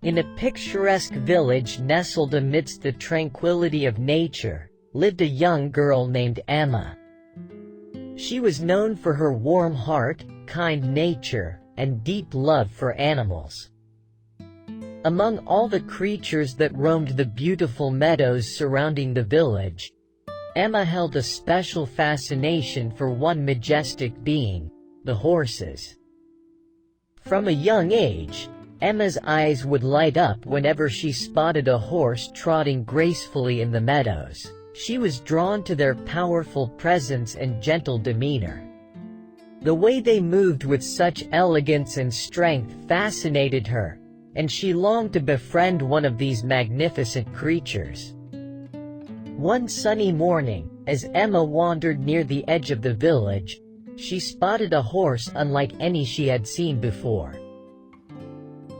In a picturesque village nestled amidst the tranquility of nature, lived a young girl named Emma. She was known for her warm heart, kind nature, and deep love for animals. Among all the creatures that roamed the beautiful meadows surrounding the village, Emma held a special fascination for one majestic being, the horses. From a young age, Emma's eyes would light up whenever she spotted a horse trotting gracefully in the meadows. She was drawn to their powerful presence and gentle demeanor. The way they moved with such elegance and strength fascinated her, and she longed to befriend one of these magnificent creatures. One sunny morning, as Emma wandered near the edge of the village, she spotted a horse unlike any she had seen before.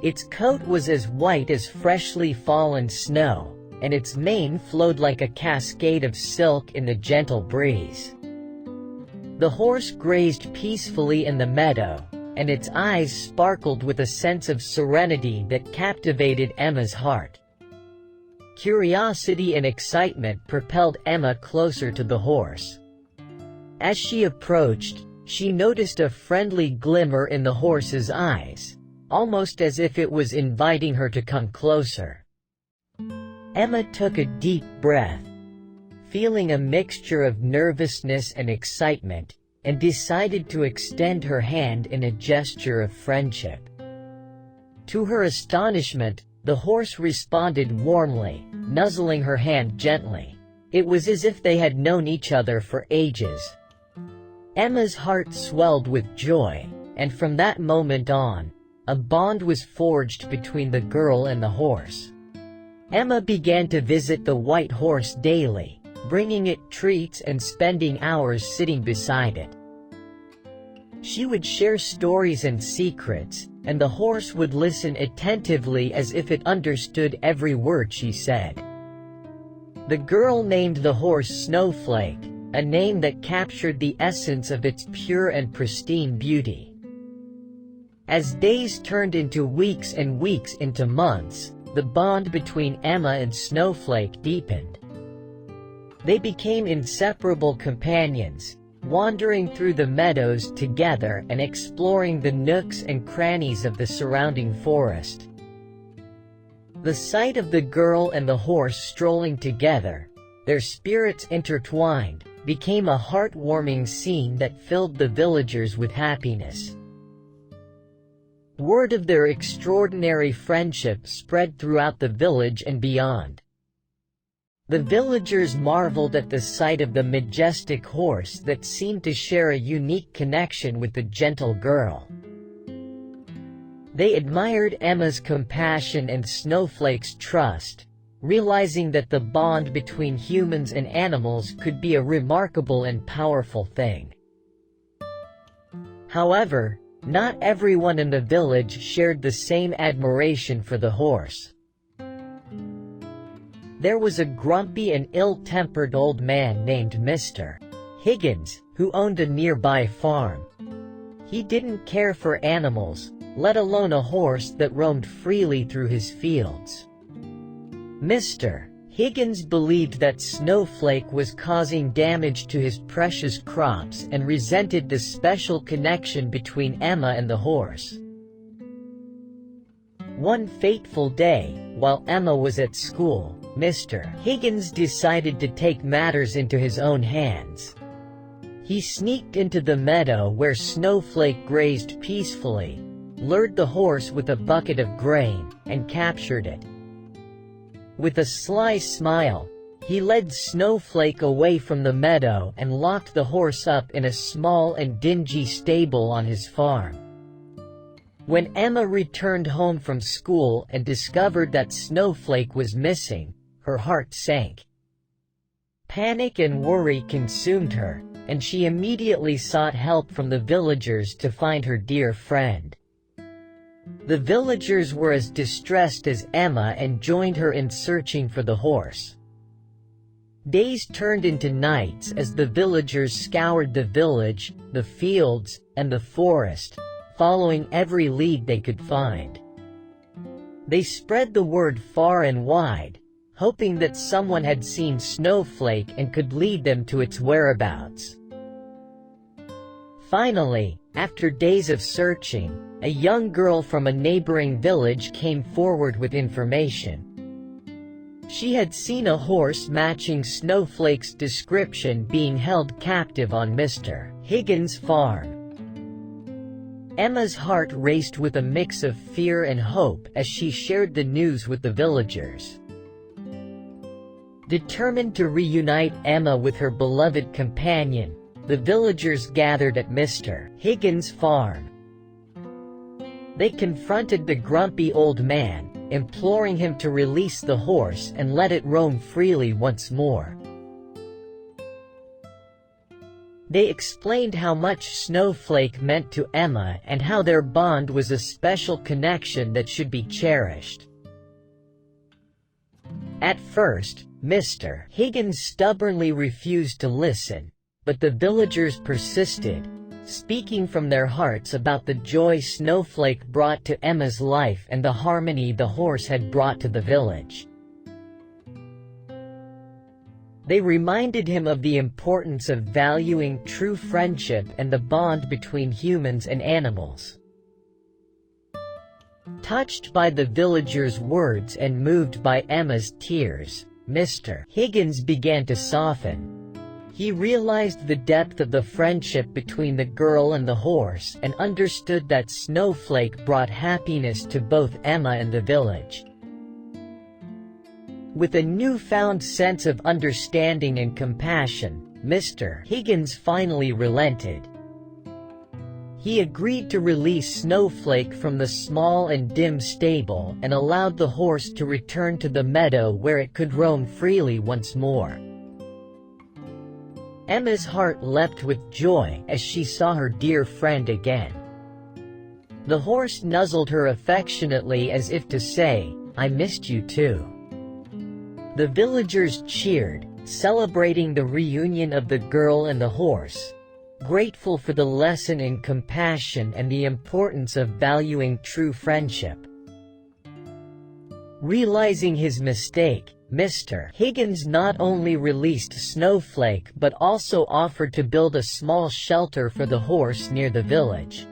Its coat was as white as freshly fallen snow, and its mane flowed like a cascade of silk in the gentle breeze. The horse grazed peacefully in the meadow, and its eyes sparkled with a sense of serenity that captivated Emma's heart. Curiosity and excitement propelled Emma closer to the horse. As she approached, she noticed a friendly glimmer in the horse's eyes, almost as if it was inviting her to come closer. Emma took a deep breath, feeling a mixture of nervousness and excitement, and decided to extend her hand in a gesture of friendship. To her astonishment, the horse responded warmly, nuzzling her hand gently. It was as if they had known each other for ages. Emma's heart swelled with joy, and from that moment on, a bond was forged between the girl and the horse. Emma began to visit the white horse daily, bringing it treats and spending hours sitting beside it. She would share stories and secrets, and the horse would listen attentively as if it understood every word she said. The girl named the horse Snowflake, a name that captured the essence of its pure and pristine beauty. As days turned into weeks and weeks into months, the bond between Emma and Snowflake deepened. They became inseparable companions, wandering through the meadows together and exploring the nooks and crannies of the surrounding forest. The sight of the girl and the horse strolling together, their spirits intertwined, became a heartwarming scene that filled the villagers with happiness. Word of their extraordinary friendship spread throughout the village and beyond. The villagers marveled at the sight of the majestic horse that seemed to share a unique connection with the gentle girl. They admired Emma's compassion and Snowflake's trust, realizing that the bond between humans and animals could be a remarkable and powerful thing. However, not everyone in the village shared the same admiration for the horse. There was a grumpy and ill-tempered old man named Mr. Higgins, who owned a nearby farm. He didn't care for animals, let alone a horse that roamed freely through his fields. Mr. Higgins believed that Snowflake was causing damage to his precious crops and resented the special connection between Emma and the horse. One fateful day, while Emma was at school, Mr. Higgins decided to take matters into his own hands. He sneaked into the meadow where Snowflake grazed peacefully, lured the horse with a bucket of grain, and captured it. With a sly smile, he led Snowflake away from the meadow and locked the horse up in a small and dingy stable on his farm. When Emma returned home from school and discovered that Snowflake was missing, her heart sank. Panic and worry consumed her, and she immediately sought help from the villagers to find her dear friend. The villagers were as distressed as Emma and joined her in searching for the horse. Days turned into nights as the villagers scoured the village, the fields, and the forest, following every lead they could find. They spread the word far and wide, hoping that someone had seen Snowflake and could lead them to its whereabouts. Finally, after days of searching, a young girl from a neighboring village came forward with information. She had seen a horse matching Snowflake's description being held captive on Mr. Higgins' farm. Emma's heart raced with a mix of fear and hope as she shared the news with the villagers. Determined to reunite Emma with her beloved companion, the villagers gathered at Mr. Higgins' farm. They confronted the grumpy old man, imploring him to release the horse and let it roam freely once more. They explained how much Snowflake meant to Emma and how their bond was a special connection that should be cherished. At first, Mr. Higgins stubbornly refused to listen, but the villagers persisted, speaking from their hearts about the joy Snowflake brought to Emma's life and the harmony the horse had brought to the village. They reminded him of the importance of valuing true friendship and the bond between humans and animals. Touched by the villagers' words and moved by Emma's tears, Mr. Higgins began to soften. He realized the depth of the friendship between the girl and the horse and understood that Snowflake brought happiness to both Emma and the village. With a newfound sense of understanding and compassion, Mr. Higgins finally relented. He agreed to release Snowflake from the small and dim stable and allowed the horse to return to the meadow where it could roam freely once more. Emma's heart leapt with joy as she saw her dear friend again. The horse nuzzled her affectionately as if to say, "I missed you too." The villagers cheered, celebrating the reunion of the girl and the horse, grateful for the lesson in compassion and the importance of valuing true friendship. Realizing his mistake, Mr. Higgins not only released Snowflake but also offered to build a small shelter for the horse near the village.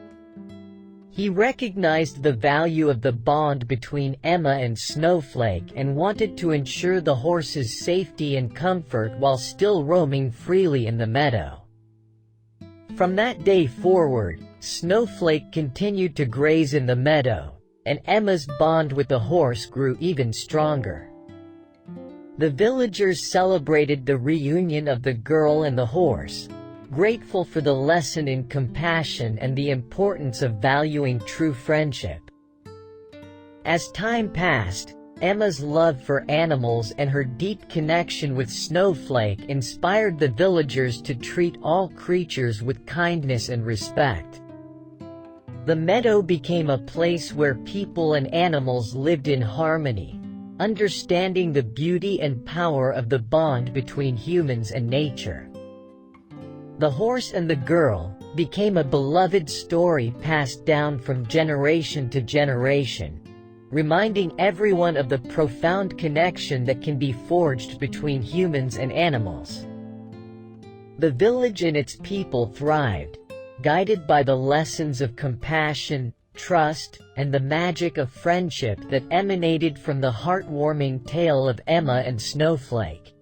He recognized the value of the bond between Emma and Snowflake and wanted to ensure the horse's safety and comfort while still roaming freely in the meadow. From that day forward, Snowflake continued to graze in the meadow, and Emma's bond with the horse grew even stronger. The villagers celebrated the reunion of the girl and the horse, grateful for the lesson in compassion and the importance of valuing true friendship. As time passed, Emma's love for animals and her deep connection with Snowflake inspired the villagers to treat all creatures with kindness and respect. The meadow became a place where people and animals lived in harmony, understanding the beauty and power of the bond between humans and nature. The horse and the girl became a beloved story passed down from generation to generation, reminding everyone of the profound connection that can be forged between humans and animals. The village and its people thrived, guided by the lessons of compassion, trust, and the magic of friendship that emanated from the heartwarming tale of Emma and Snowflake.